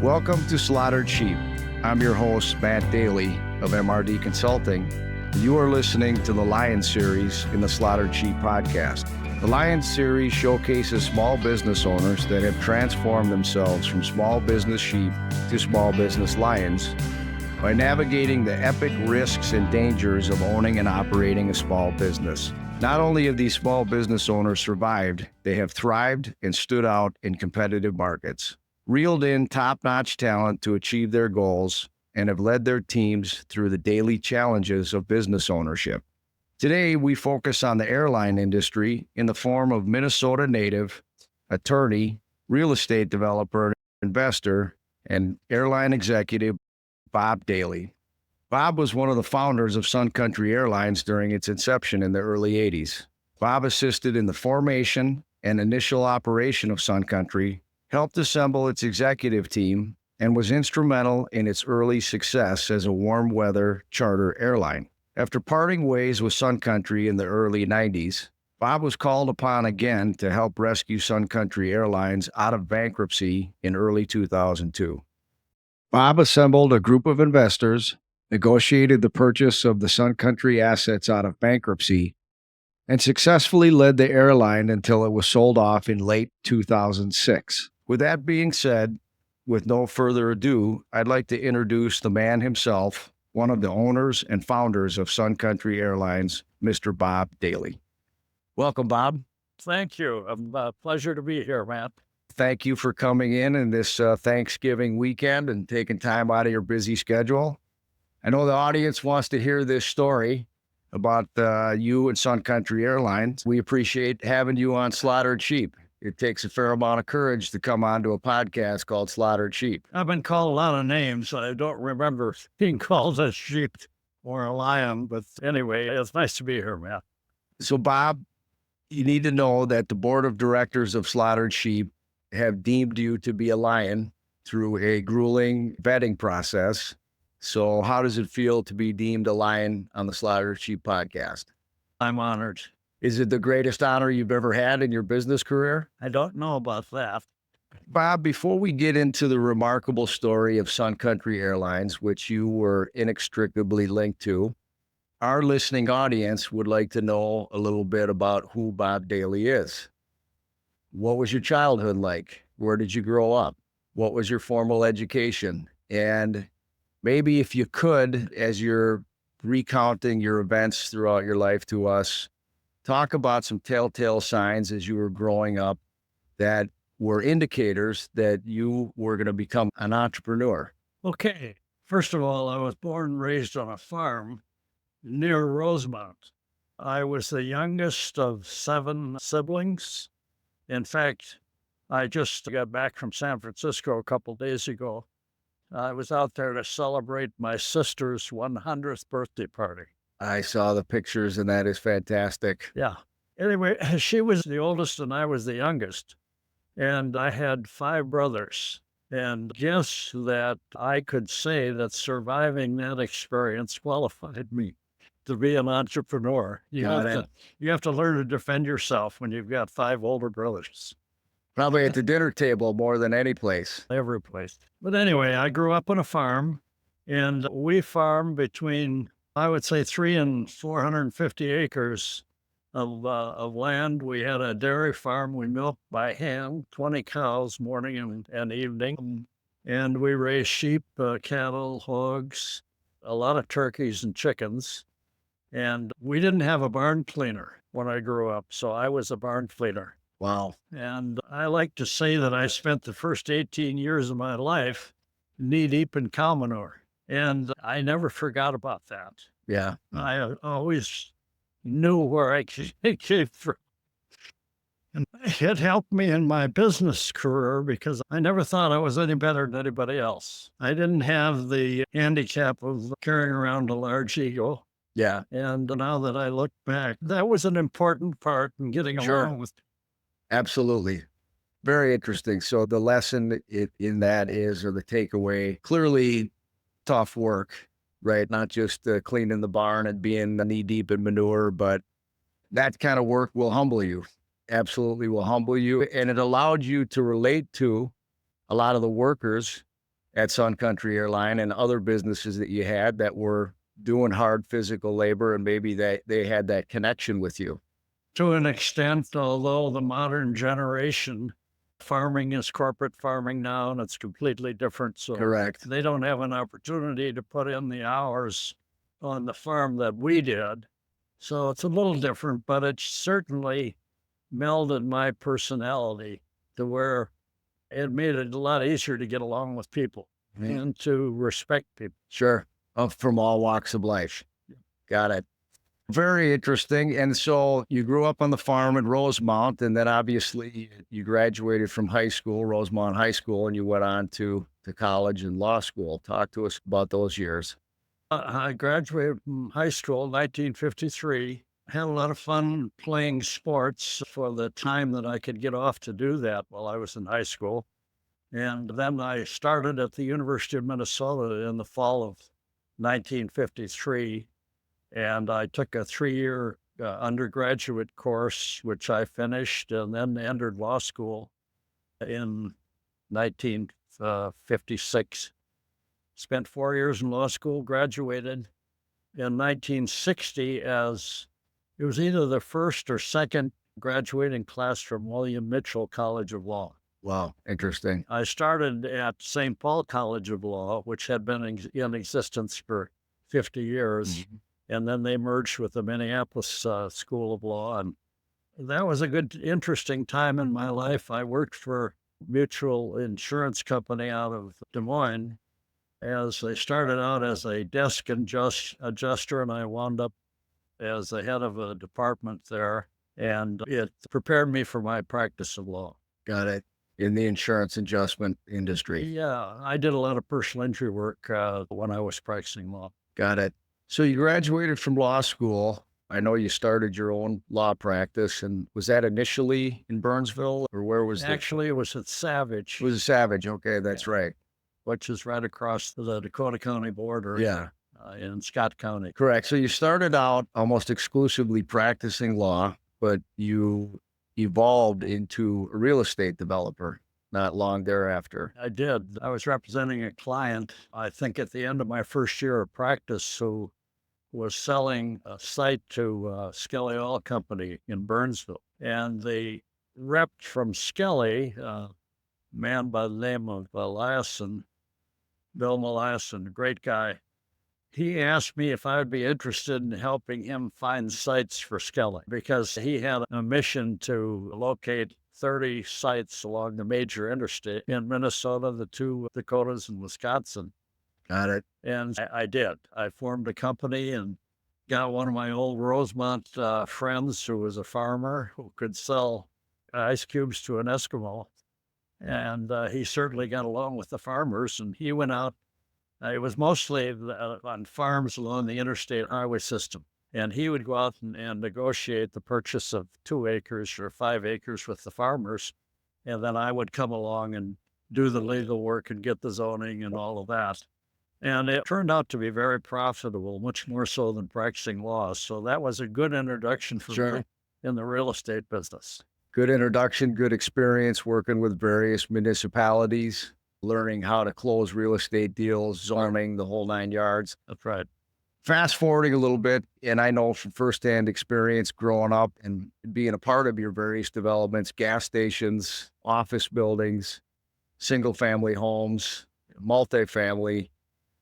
Welcome to Slaughtered Sheep. I'm your host, Bob Daly of MRD Consulting. You are listening to the Lion series in the Slaughtered Sheep podcast. The Lion series showcases small business owners that have transformed themselves from small business sheep to small business lions by navigating the epic risks and dangers of owning and operating a small business. Not only have these small business owners survived, they have thrived and stood out in competitive markets, reeled in top-notch talent to achieve their goals, and have led their teams through the daily challenges of business ownership. Today, we focus on the airline industry in the form of Minnesota native, attorney, real estate developer, investor, and airline executive, Bob Daly. Bob was one of the founders of Sun Country Airlines during its inception in the early 80s. Bob assisted in the formation and initial operation of Sun Country, helped assemble its executive team, and was instrumental in its early success as a warm-weather charter airline. After parting ways with Sun Country in the early 90s, Bob was called upon again to help rescue Sun Country Airlines out of bankruptcy in early 2002. Bob assembled a group of investors, negotiated the purchase of the Sun Country assets out of bankruptcy, and successfully led the airline until it was sold off in late 2006. With that being said, with no further ado, I'd like to introduce the man himself, one of the owners and founders of Sun Country Airlines, Mr. Bob Daly. Welcome, Bob. Thank you. Pleasure to be here, Matt. Thank you for coming in this Thanksgiving weekend and taking time out of your busy schedule. I know the audience wants to hear this story about you and Sun Country Airlines. We appreciate having you on Slaughtered Sheep. It takes a fair amount of courage to come onto a podcast called Slaughtered Sheep. I've been called a lot of names. I don't remember being called a sheep or a lion, but anyway, it's nice to be here, Matt. So, Bob, you need to know that the board of directors of Slaughtered Sheep have deemed you to be a lion through a grueling vetting process. So how does it feel to be deemed a lion on the Slaughtered Sheep podcast? I'm honored. Is it the greatest honor you've ever had in your business career? I don't know about that. Bob, before we get into the remarkable story of Sun Country Airlines, which you were inextricably linked to, our listening audience would like to know a little bit about who Bob Daly is. What was your childhood like? Where did you grow up? What was your formal education? And maybe if you could, as you're recounting your events throughout your life to us, talk about some telltale signs as you were growing up that were indicators that you were going to become an entrepreneur. Okay. First of all, I was born and raised on a farm near Rosemount. I was the youngest of 7 siblings. In fact, I just got back from San Francisco a couple days ago. I was out there to celebrate my sister's 100th birthday party. I saw the pictures, and that is fantastic. Yeah. Anyway, she was the oldest and I was the youngest. And I had 5 brothers. And guess that I could say that surviving that experience qualified me to be an entrepreneur. You have to learn to defend yourself when you've got 5 older brothers. Probably at the dinner table more than any place. Every place. But anyway, I grew up on a farm, and we farmed between, I would say, 300 and 450 acres of land. We had a dairy farm. We milked by hand, 20 cows morning and evening. And we raised sheep, cattle, hogs, a lot of turkeys and chickens. And we didn't have a barn cleaner when I grew up, so I was a barn cleaner. Wow. And I like to say that I spent the first 18 years of my life knee-deep in cow manure. And I never forgot about that. Yeah. I always knew where I came from. And it helped me in my business career because I never thought I was any better than anybody else. I didn't have the handicap of carrying around a large ego. Yeah. And now that I look back, that was an important part in getting along with. Absolutely. Very interesting. So the lesson in that is, or the takeaway, clearly tough work, right? Not just cleaning the barn and being knee deep in manure, but that kind of work will humble you. Absolutely will humble you. And it allowed you to relate to a lot of the workers at Sun Country Airline and other businesses that you had that were doing hard physical labor, and maybe they had that connection with you? To an extent, although the modern generation, farming is corporate farming now, and it's completely different. So Correct. they don't have an opportunity to put in the hours on the farm that we did. So it's a little different, but it certainly melded my personality to where it made it a lot easier to get along with people and to respect people. Sure. From all walks of life. Got it. Very interesting. And so you grew up on the farm in Rosemount, and then obviously you graduated from high school, Rosemount High School, and you went on to college and law school. Talk to us about those years. I graduated from high school in 1953. Had a lot of fun playing sports for the time that I could get off to do that while I was in high school. And then I started at the University of Minnesota in the fall of 1953. And I took a 3-year undergraduate course, which I finished, and then entered law school in 1956. Spent 4 years in law school, graduated in 1960 as it was either the first or second graduating class from William Mitchell College of Law. Wow, interesting. I started at St. Paul College of Law, which had been in existence for 50 years. Mm-hmm. And then they merged with the Minneapolis School of Law. And that was a good, interesting time in my life. I worked for a mutual insurance company out of Des Moines. As I started out as a desk adjuster, and I wound up as the head of a department there. And it prepared me for my practice of law. Got it. In the insurance adjustment industry. Yeah, I did a lot of personal injury work when I was practicing law. Got it. So you graduated from law school. I know you started your own law practice, and was that initially in Burnsville, or where was it? Actually, it was at Savage. It was Savage. Okay, that's right. Which is right across the Dakota County border. Yeah. In Scott County. Correct. So you started out almost exclusively practicing law, but you evolved into a real estate developer not long thereafter. I did. I was representing a client, I think at the end of my first year of practice, who was selling a site to Skelly Oil Company in Burnsville. And the rep from Skelly, a man by the name of Eliason, Bill Eliason, a great guy, he asked me if I would be interested in helping him find sites for Skelly, because he had a mission to locate 30 sites along the major interstate in Minnesota, the two Dakotas, and Wisconsin. Got it. And I did. I formed a company and got one of my old Rosemount friends who was a farmer who could sell ice cubes to an Eskimo. And he certainly got along with the farmers, and he went out. It was mostly on farms along the interstate highway system. And he would go out and negotiate the purchase of 2 acres or 5 acres with the farmers. And then I would come along and do the legal work and get the zoning and all of that. And it turned out to be very profitable, much more so than practicing law. So that was a good introduction for me in the real estate business. Good introduction, good experience working with various municipalities, learning how to close real estate deals, zoning, the whole 9 yards. That's right. Fast forwarding a little bit, and I know from firsthand experience growing up and being a part of your various developments, gas stations, office buildings, single-family homes, multifamily,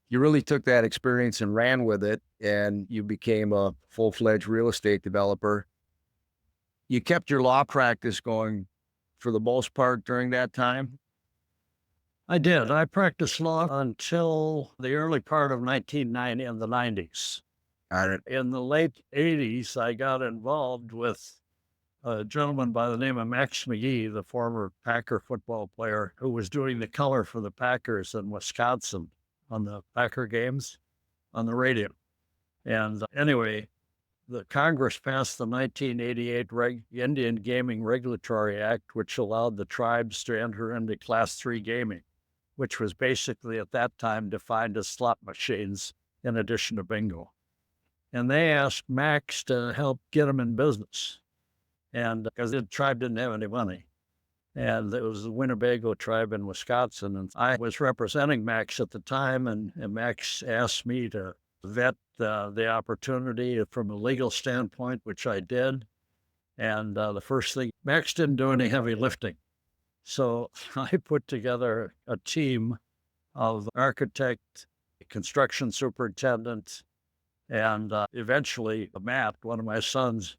you really took that experience and ran with it, and you became a full-fledged real estate developer. You kept your law practice going for the most part during that time? I did. I practiced law until the early part of 1990 and the 90s. Got it. In the late 80s, I got involved with a gentleman by the name of Max McGee, the former Packer football player, who was doing the color for the Packers in Wisconsin on the Packer games on the radio. And anyway, the Congress passed the 1988 Indian Gaming Regulatory Act, which allowed the tribes to enter into Class 3 gaming, which was basically at that time defined as slot machines in addition to bingo. And they asked Max to help get them in business, and because the tribe didn't have any money. and it was the Winnebago tribe in Wisconsin. And I was representing Max at the time, and Max asked me to vet the opportunity from a legal standpoint, which I did. And the first thing, Max didn't do any heavy lifting. So I put together a team of architect, construction superintendent, and eventually Matt, one of my sons.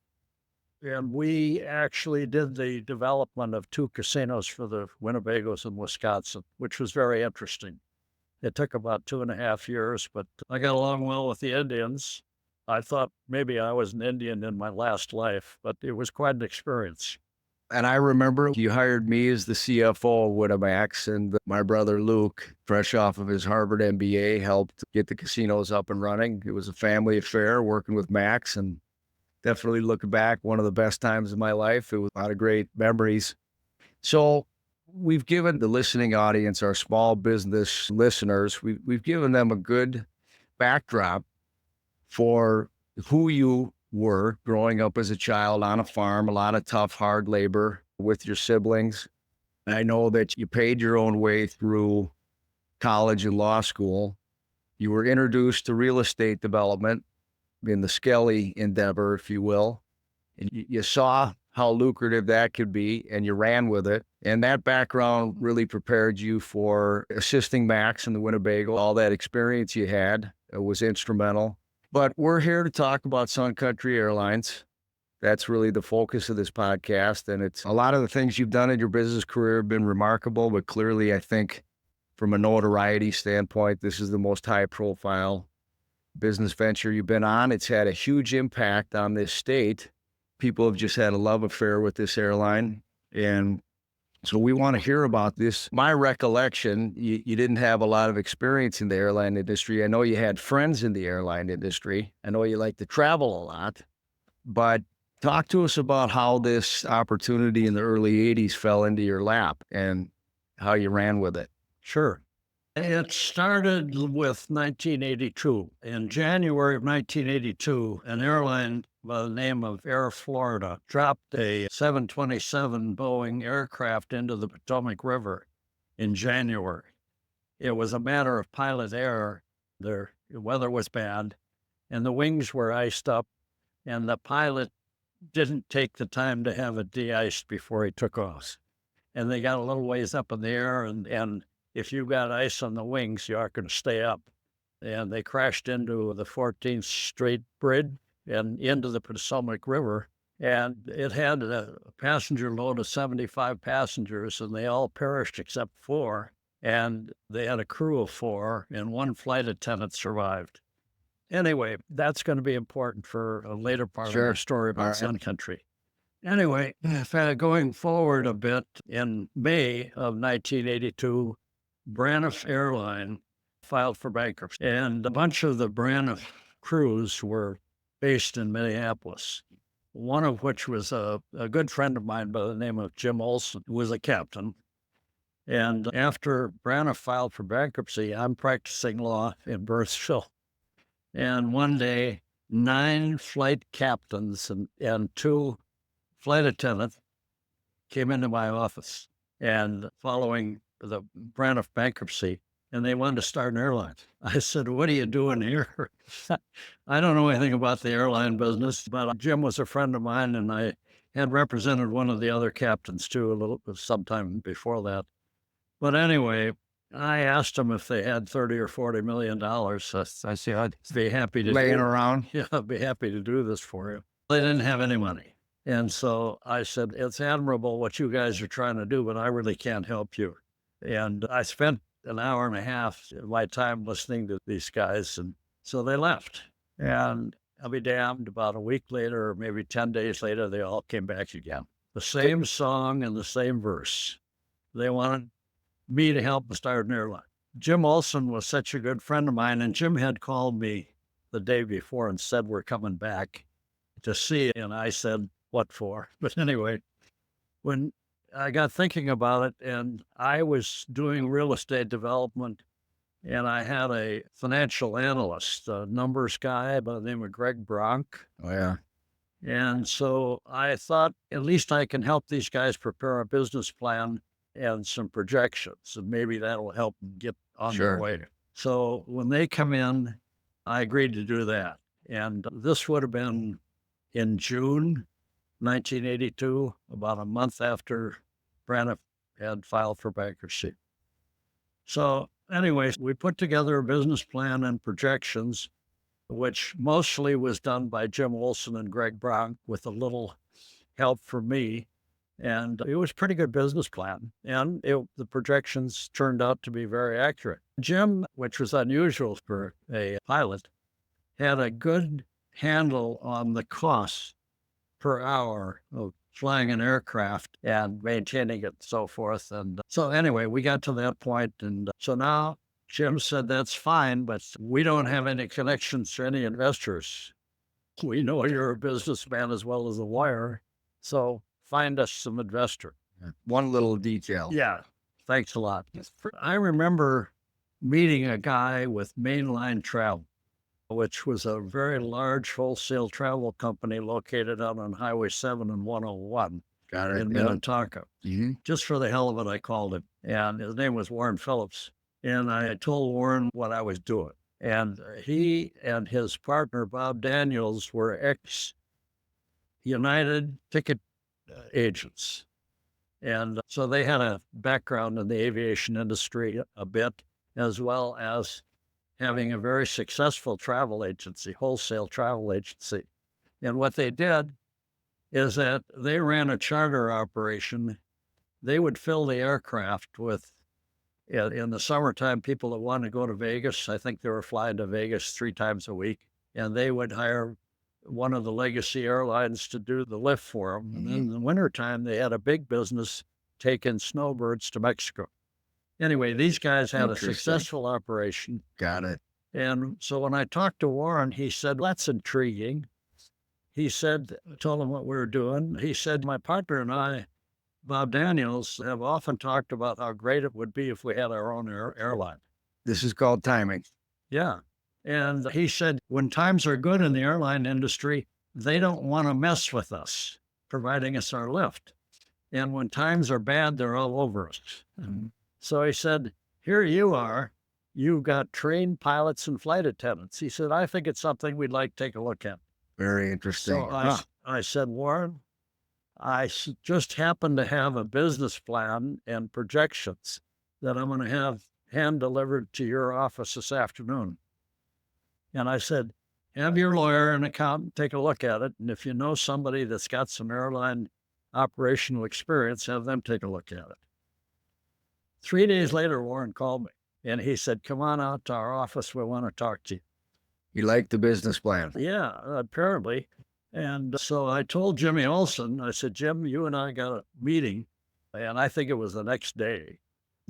And we actually did the development of 2 casinos for the Winnebagos in Wisconsin, which was very interesting. It took about 2.5 years, but I got along well with the Indians. I thought maybe I was an Indian in my last life, but it was quite an experience. And I remember you hired me as the CFO of Winamax, and my brother Luke, fresh off of his Harvard MBA, helped get the casinos up and running. It was a family affair working with Max, and definitely looking back, one of the best times of my life. It was a lot of great memories. So we've given the listening audience, our small business listeners, we've given them a good backdrop for who you were growing up as a child on a farm, a lot of tough, hard labor with your siblings. I know that you paid your own way through college and law school. You were introduced to real estate development in the Skelly endeavor, if you will. And you saw how lucrative that could be, and you ran with it. And that background really prepared you for assisting Max in the Winnebago. All that experience you had was instrumental. But we're here to talk about Sun Country Airlines. That's really the focus of this podcast. And it's a lot of the things you've done in your business career have been remarkable, but clearly I think from a notoriety standpoint, this is the most high profile business venture you've been on. It's had a huge impact on this state. People have just had a love affair with this airline. And so we want to hear about this. My recollection, you didn't have a lot of experience in the airline industry. I know you had friends in the airline industry. I know you like to travel a lot, but talk to us about how this opportunity in the early 80s fell into your lap and how you ran with it. Sure. It started with 1982. In January of 1982, an airline by the name of Air Florida dropped a 727 Boeing aircraft into the Potomac River in January. It was a matter of pilot error. The weather was bad, and the wings were iced up, and the pilot didn't take the time to have it de-iced before he took off. And they got a little ways up in the air, and if you got ice on the wings, you aren't going to stay up. And they crashed into the 14th Street Bridge and into the Potomac River. And it had a passenger load of 75 passengers, and they all perished except 4. And they had a crew of 4, and 1 flight attendant survived. Anyway, that's going to be important for a later part of our story about Sun Country. Anyway, going forward a bit, in May of 1982, Braniff Airline filed for bankruptcy, and a bunch of the Braniff crews were based in Minneapolis, one of which was a good friend of mine by the name of Jim Olson, who was a captain. And after Braniff filed for bankruptcy, I'm practicing law in Birchville. And one day, 9 flight captains and 2 flight attendants came into my office, and following the Braniff bankruptcy, and they wanted to start an airline. I said, "What are you doing here?" I don't know anything about the airline business, but Jim was a friend of mine, and I had represented one of the other captains too, sometime before that. But anyway, I asked them if they had $30 or $40 million. I said, I'd be happy to laying around. Yeah, I'd be happy to do this for you. They didn't have any money. And so I said, "It's admirable what you guys are trying to do, but I really can't help you." And I spent an hour and a half of my time listening to these guys. And so they left. And I'll be damned, about a week later, or maybe 10 days later, they all came back again. The same song and the same verse. They wanted me to help them start an airline. Jim Olson was such a good friend of mine, and Jim had called me the day before and said, "We're coming back to see you." And I said, "What for?" But anyway, when I got thinking about it, and I was doing real estate development, and I had a financial analyst, a numbers guy by the name of Greg Bronk. Oh, yeah. And so I thought, at least I can help these guys prepare a business plan and some projections, and maybe that'll help them get on their way. So when they come in, I agreed to do that. And this would have been in June 1982, about a month after Braniff had filed for bankruptcy. So anyways, we put together a business plan and projections, which mostly was done by Jim Olson and Greg Brown with a little help from me. And it was a pretty good business plan. And the projections turned out to be very accurate. Jim, which was unusual for a pilot, had a good handle on the costs per hour of flying an aircraft and maintaining it and so forth. And so anyway, we got to that point. And so now Jim said, that's fine, but we don't have any connections to any investors. We know you're a businessman as well as a lawyer, so find us some investor. One little detail. Yeah, thanks a lot. I remember meeting a guy with Mainline Travel, which was a very large wholesale travel company located out on Highway 7 and 101 in Minnetonka. Just for the hell of it, I called him. And his name was Warren Phillips. And I told Warren what I was doing. And he and his partner, Bob Daniels, were ex-United ticket agents. And so they had a background in the aviation industry a bit, as well as having a very successful travel agency, wholesale travel agency. And what they did is that they ran a charter operation. They would fill the aircraft with, in the summertime, people that wanted to go to Vegas. I think they were flying to Vegas 3 times a week, and they would hire one of the legacy airlines to do the lift for them. And then in the wintertime, they had a big business taking snowbirds to Mexico. Anyway, these guys had a successful operation. Got it. And so when I talked to Warren, he said, that's intriguing. He said, I told him what we were doing. He said, my partner and I, Bob Daniels, have often talked about how great it would be if we had our own airline. This is called timing. Yeah. And he said, when times are good in the airline industry, they don't want to mess with us, providing us our lift. And when times are bad, they're all over us. So he said, here you are. You've got trained pilots and flight attendants. He said, I think it's something we'd like to take a look at. Very interesting. So I said, Warren, I just happen to have a business plan and projections that I'm going to have hand delivered to your office this afternoon. And I said, have your lawyer and accountant take a look at it. And if you know somebody that's got some airline operational experience, have them take a look at it. 3 days later, Warren called me and he said, come on out to our office. We want to talk to you. You like the business plan? Yeah, apparently. And so I told Jimmy Olson, I said, Jim, you and I got a meeting. And I think it was the next day.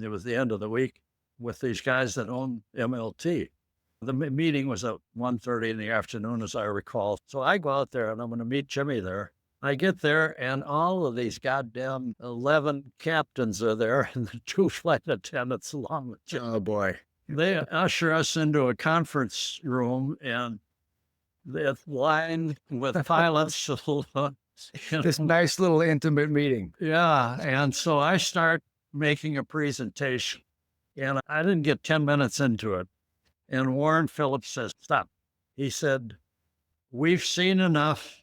It was the end of the week with these guys that own MLT. The meeting was at 1:30 in the afternoon, as I recall. So I go out there and I'm going to meet Jimmy there. I get there and all of these goddamn 11 captains are there and the 2 flight attendants along with Jimmy. Oh, boy. They usher us into a conference room and they're lined with pilots. This nice little intimate meeting. Yeah. And so I start making a presentation and I didn't get 10 minutes into it. And Warren Phillips says, stop. He said, we've seen enough.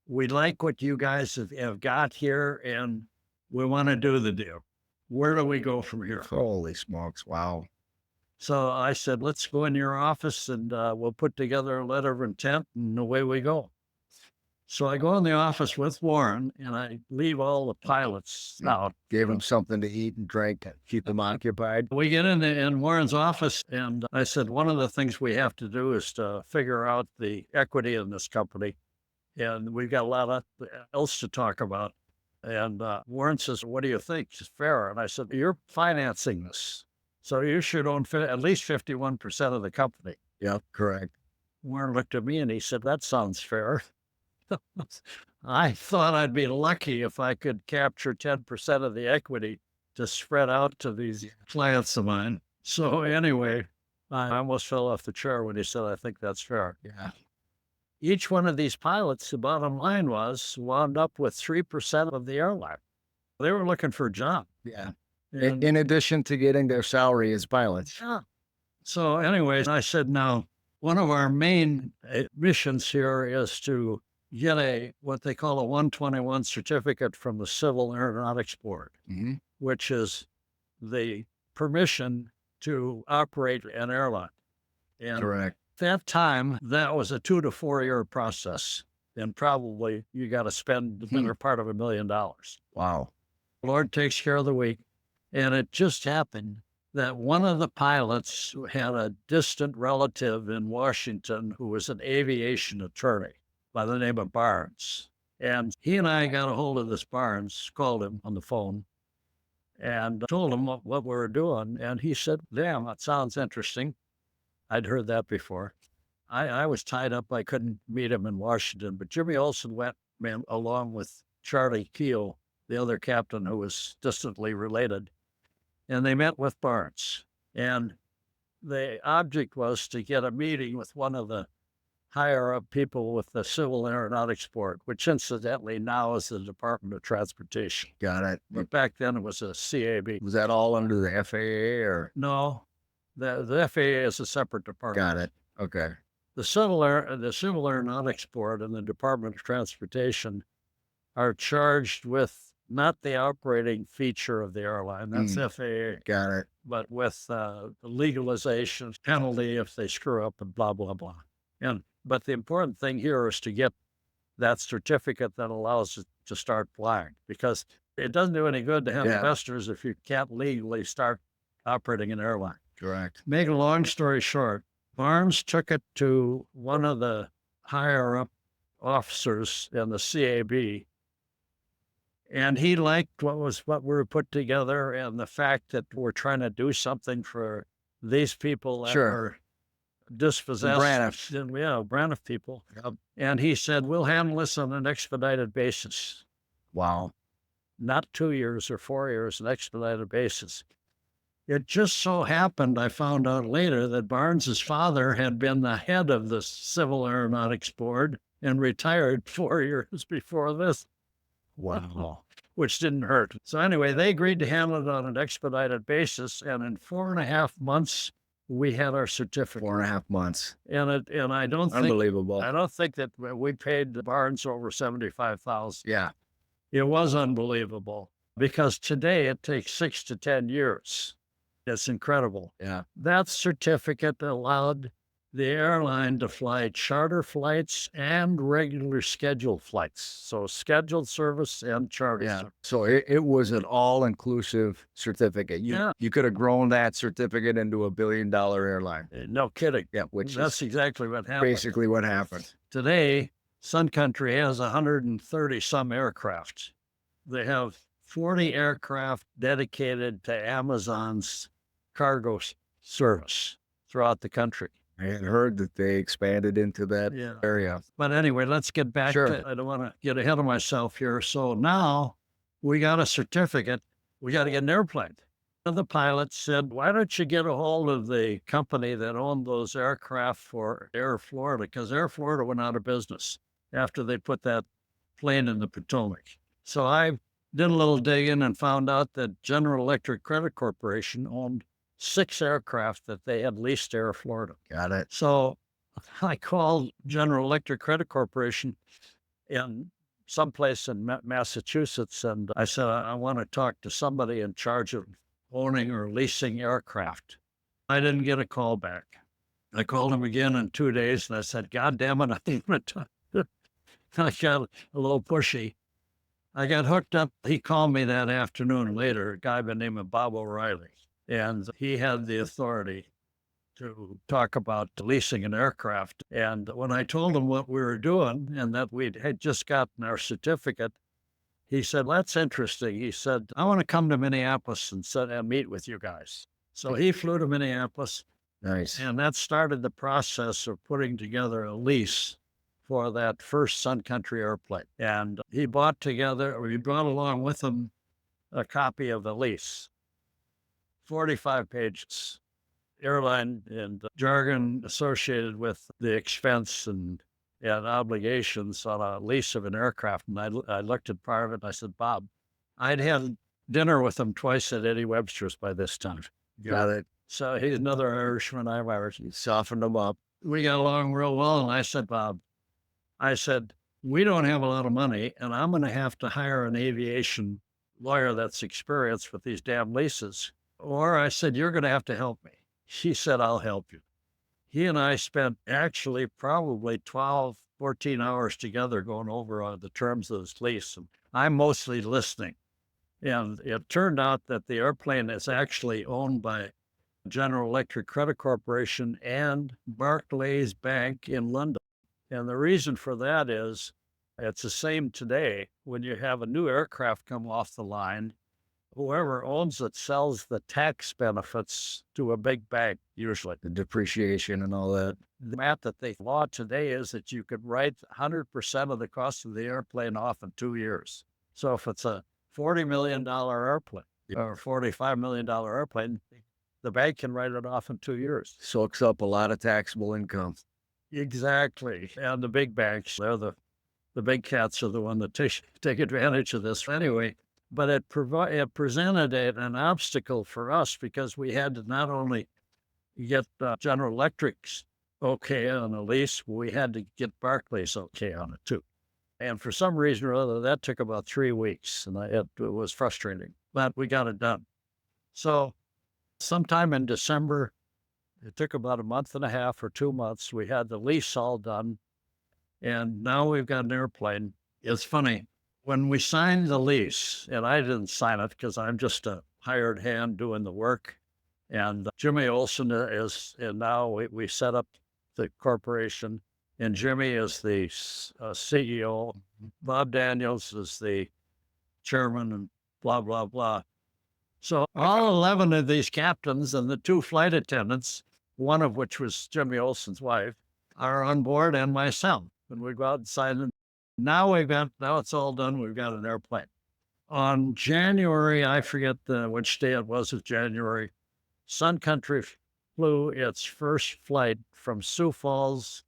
We like what you guys have got here and we want to do the deal. Where do we go from here? Holy smokes. Wow. So I said, let's go in your office and we'll put together a letter of intent and away we go. So I go in the office with Warren and I leave all the pilots out. Gave them something to eat and drink to keep them occupied. We get in Warren's office and I said, one of the things we have to do is to figure out the equity in this company. And we've got a lot else to talk about. And Warren says, what do you think is fair? And I said, you're financing this. So you should own at least 51% of the company. Yeah, correct. Warren looked at me and he said, that sounds fair. I thought I'd be lucky if I could capture 10% of the equity to spread out to these clients of mine. So anyway, I almost fell off the chair when he said, I think that's fair. Yeah. each one of these pilots, the bottom line was, wound up with 3% of the airline. They were looking for a job. Yeah. And, In addition to getting their salary as pilots. yeah. So anyways, I said, now, one of our main missions here is to get what they call a 121 certificate from the Civil Aeronautics Board, Mhm. which is the permission to operate an airline. And Correct. at that time, that was a 2 to 4 year process. And probably you got to spend the better part of $1 million. Wow. Lord takes care of the week. And it just happened that one of the pilots had a distant relative in Washington who was an aviation attorney by the name of Barnes. And he and I got a hold of this Barnes, called him on the phone, and told him what we were doing. And he said, damn, that sounds interesting. I'd heard that before. I was tied up. I couldn't meet him in Washington, but Jimmy Olsen went along with Charlie Keel, the other captain who was distantly related. And they met with Barnes. And the object was to get a meeting with one of the higher up people with the Civil Aeronautics Board, which incidentally now is the Department of Transportation. Got it. But back then it was a CAB. Was that all under the FAA or? No, the FAA is a separate department. Got it. Okay. The Civil Aeronautics Board and the Department of Transportation are charged with not the operating feature of the airline, that's FAA, Got it. but with the legalization penalty if they screw up and blah, blah, blah. But the important thing here is to get that certificate that allows it to start flying, because it doesn't do any good to have investors if you can't legally start operating an airline. Correct. Make a long story short, Barnes took it to one of the higher up officers in the CAB, and he liked what we put together and the fact that we're trying to do something for these people that were dispossessed. Braniff. Yeah, Braniff people. Yep. And he said, we'll handle this on an expedited basis. Wow. Not 2 years or 4 years, an expedited basis. It just so happened, I found out later, that Barnes's father had been the head of the Civil Aeronautics Board and retired 4 years before this. Wow. Which didn't hurt. So anyway, they agreed to handle it on an expedited basis, and in 4.5 months, we had our certificate. 4.5 months. And I don't think Unbelievable. I don't think that we paid Barnes over $75,000. Yeah. It was unbelievable, because today it takes 6 to 10 years. It's incredible. Yeah. That certificate allowed the airline to fly charter flights and regular scheduled flights. So scheduled service and charter service. So it was an all-inclusive certificate. You could have grown that certificate into $1 billion airline. No kidding. Yeah, That's exactly what happened. Basically what happened. Today, Sun Country has 130 some aircraft. They have 40 aircraft dedicated to Amazon's cargo service throughout the country. I had heard that they expanded into that area. But anyway, let's get back to, I don't want to get ahead of myself here. So now we got a certificate. We got to get an airplane. One of the pilots said, why don't you get a hold of the company that owned those aircraft for Air Florida? Because Air Florida went out of business after they put that plane in the Potomac. So I did a little digging and found out that General Electric Credit Corporation owned 6 aircraft that they had leased to Air Florida. Got it. So I called General Electric Credit Corporation in someplace in Massachusetts, and I said, I want to talk to somebody in charge of owning or leasing aircraft. I didn't get a call back. I called him again in 2 days, and I said, God damn it, I got a little pushy. I got hooked up. He called me that afternoon later, a guy by the name of Bob O'Reilly. And he had the authority to talk about leasing an aircraft. And when I told him what we were doing and that we had just gotten our certificate, he said, that's interesting. He said, I want to come to Minneapolis and meet with you guys. So he flew to Minneapolis. Nice. And that started the process of putting together a lease for that first Sun Country airplane. And he brought along with him a copy of the lease. 45 pages, airline and jargon associated with the expense and and obligations on a lease of an aircraft. And I looked at part of it and I said, Bob, I'd had dinner with him twice at Eddie Webster's by this time. Got it. So he's another Irishman. I'm Irish. You softened them up. We got along real well. And I said, Bob, we don't have a lot of money, and I'm going to have to hire an aviation lawyer that's experienced with these damn leases. Or I said, you're going to have to help me. He said, I'll help you. He and I spent actually probably 12, 14 hours together going over the terms of this lease. And I'm mostly listening. And it turned out that the airplane is actually owned by General Electric Credit Corporation and Barclays Bank in London. And the reason for that is it's the same today. When you have a new aircraft come off the line, whoever owns it sells the tax benefits to a big bank, usually. The depreciation and all that. The math that they law today is that you could write 100% of the cost of the airplane off in 2 years. So if it's a $40 million airplane or $45 million airplane, the bank can write it off in 2 years. Soaks up a lot of taxable income. Exactly. And the big banks, they're the big cats are the one that take advantage of this. Anyway, but it presented an obstacle for us because we had to not only get General Electric's okay on a lease, we had to get Barclays okay on it too. And for some reason or other, that took about 3 weeks, and it was frustrating, but we got it done. So sometime in December, it took about a month and a half or 2 months. We had the lease all done, and now we've got an airplane. It's funny. When we signed the lease, and I didn't sign it because I'm just a hired hand doing the work, and Jimmy Olsen is, and now we set up the corporation, and Jimmy is the CEO. Bob Daniels is the chairman, and blah, blah, blah. So all 11 of these captains and the 2 flight attendants, one of which was Jimmy Olsen's wife, are on board, and myself. And we go out and sign it. Now it's all done. We've got an airplane. On January, I forget which day it was of January, Sun Country flew its first flight from Sioux Falls,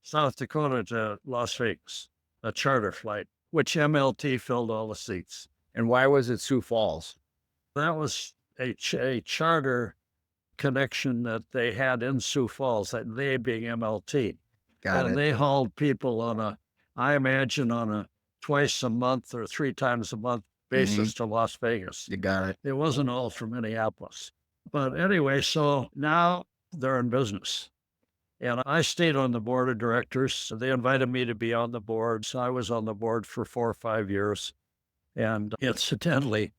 South Dakota to Las Vegas, a charter flight, which MLT filled all the seats. And why was it Sioux Falls? That was a charter connection that they had in Sioux Falls, that they being MLT. Got it. And they hauled people I imagine on a twice a month or 3 times a month basis to Las Vegas. You got it. It wasn't all from Minneapolis. But anyway, so now they're in business. And I stayed on the board of directors. They invited me to be on the board. So I was on the board for 4 or 5 years. And incidentally,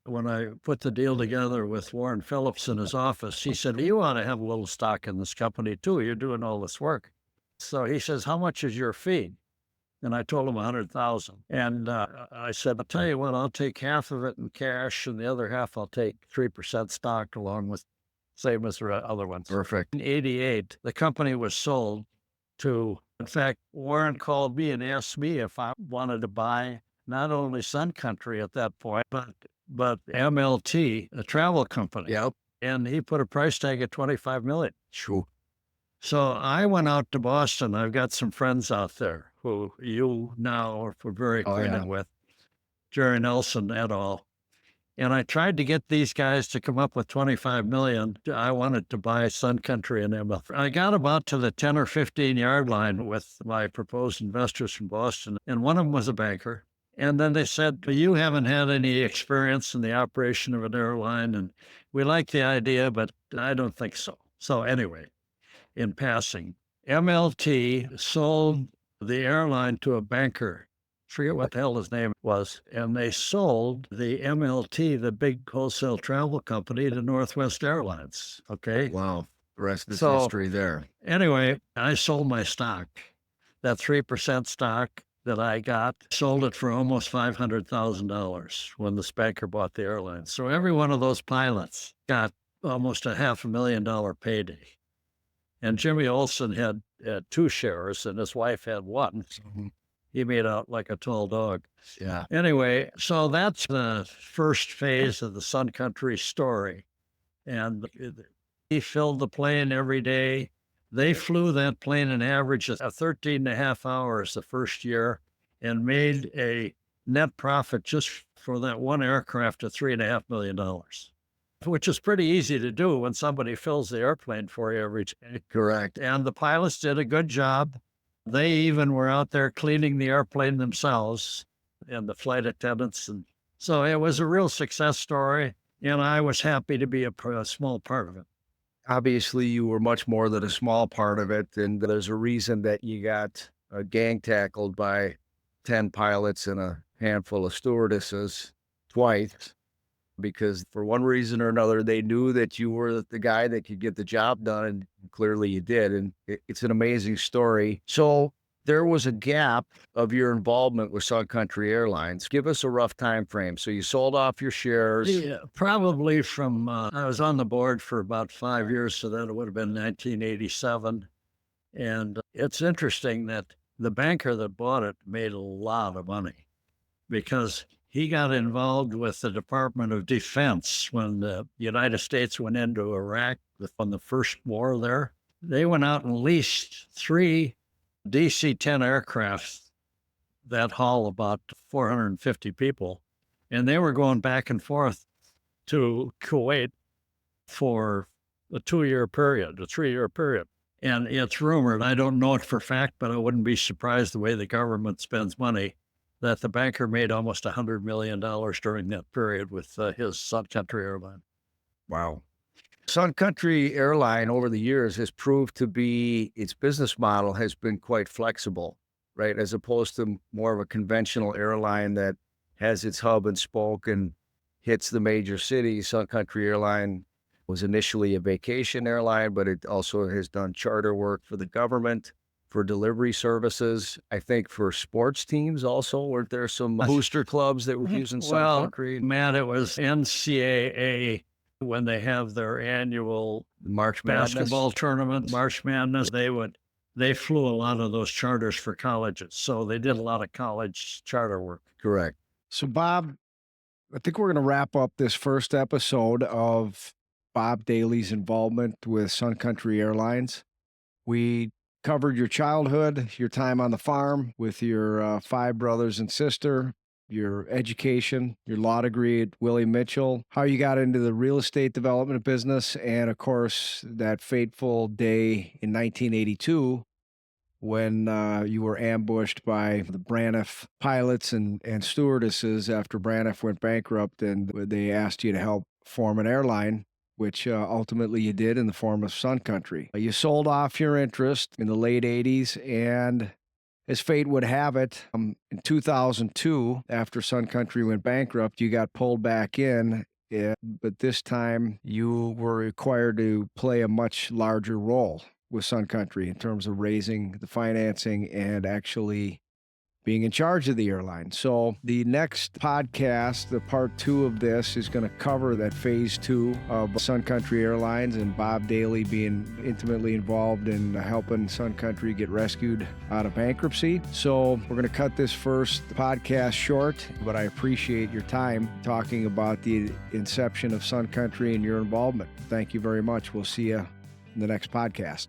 when I put the deal together with Warren Phillips in his office, he said, you want to have a little stock in this company too. You're doing all this work. So he says, how much is your fee? And I told him 100,000. And I said, I'll tell you what, I'll take half of it in cash and the other half I'll take 3% stock along with same as the other ones. Perfect. In 88, the company was sold to, in fact, Warren called me and asked me if I wanted to buy not only Sun Country at that point, but MLT, a travel company. Yep. And he put a price tag at $25 million. Sure. So I went out to Boston. I've got some friends out there who you now are very acquainted with, Jerry Nelson et al. And I tried to get these guys to come up with $25 million. I wanted to buy Sun Country and ML. I got about to the 10 or 15 yard line with my proposed investors from Boston, and one of them was a banker. And then they said, you haven't had any experience in the operation of an airline, and we like the idea, but I don't think so. So anyway, in passing, MLT sold the airline to a banker. Forget what the hell his name was. And they sold the MLT, the big wholesale travel company, to Northwest Airlines. Okay. Wow. The rest is history there. Anyway, I sold my stock, that 3% stock that I got, sold it for almost $500,000 when this banker bought the airline. So every one of those pilots got almost a $500,000 payday. And Jimmy Olsen had 2 shares and his wife had 1. He made out like a tall dog. Yeah. Anyway, so that's the first phase of the Sun Country story. And he filled the plane every day. They flew that plane an average of 13 and a half hours the first year and made a net profit just for that one aircraft of $3.5 million, which is pretty easy to do when somebody fills the airplane for you every day. Correct. And the pilots did a good job. They even were out there cleaning the airplane themselves, and the flight attendants. And so it was a real success story, and I was happy to be a small part of it. Obviously, you were much more than a small part of it, and there's a reason that you got gang tackled by 10 pilots and a handful of stewardesses twice, because for one reason or another, they knew that you were the guy that could get the job done, and clearly you did, and it's an amazing story. So there was a gap of your involvement with Sun Country Airlines. Give us a rough time frame. So you sold off your shares. Yeah, probably from, I was on the board for about 5 years, so that would have been 1987. And it's interesting that the banker that bought it made a lot of money because he got involved with the Department of Defense when the United States went into Iraq on the first war there. They went out and leased 3 DC-10 aircraft that haul about 450 people. And they were going back and forth to Kuwait for a 2-year period, a 3-year period. And it's rumored, I don't know it for fact, but I wouldn't be surprised the way the government spends money, that the banker made almost $100 million during that period with his Sun Country Airline. Wow. Sun Country Airline over the years has proved to be, its business model has been quite flexible, right? As opposed to more of a conventional airline that has its hub and spoke and hits the major cities. Sun Country Airline was initially a vacation airline, but it also has done charter work for the government, for delivery services. I think for sports teams also, weren't there some booster clubs that were using Sun Country? Matt, it was NCAA when they have their annual March basketball tournament, March Madness. They flew a lot of those charters for colleges. So they did a lot of college charter work. Correct. So Bob, I think we're going to wrap up this first episode of Bob Daly's involvement with Sun Country Airlines. We covered your childhood, your time on the farm with your 5 brothers and sister, your education, your law degree at Willie Mitchell, how you got into the real estate development business, and of course, that fateful day in 1982 when you were ambushed by the Braniff pilots and stewardesses after Braniff went bankrupt, and they asked you to help form an airline, which ultimately you did in the form of Sun Country. You sold off your interest in the late 80s, and as fate would have it, in 2002, after Sun Country went bankrupt, you got pulled back in, but this time you were required to play a much larger role with Sun Country in terms of raising the financing and actually being in charge of the airline. So the next podcast, the part 2 of this, is going to cover that phase 2 of Sun Country Airlines and Bob Daly being intimately involved in helping Sun Country get rescued out of bankruptcy. So we're going to cut this first podcast short, but I appreciate your time talking about the inception of Sun Country and your involvement. Thank you very much. We'll see you in the next podcast.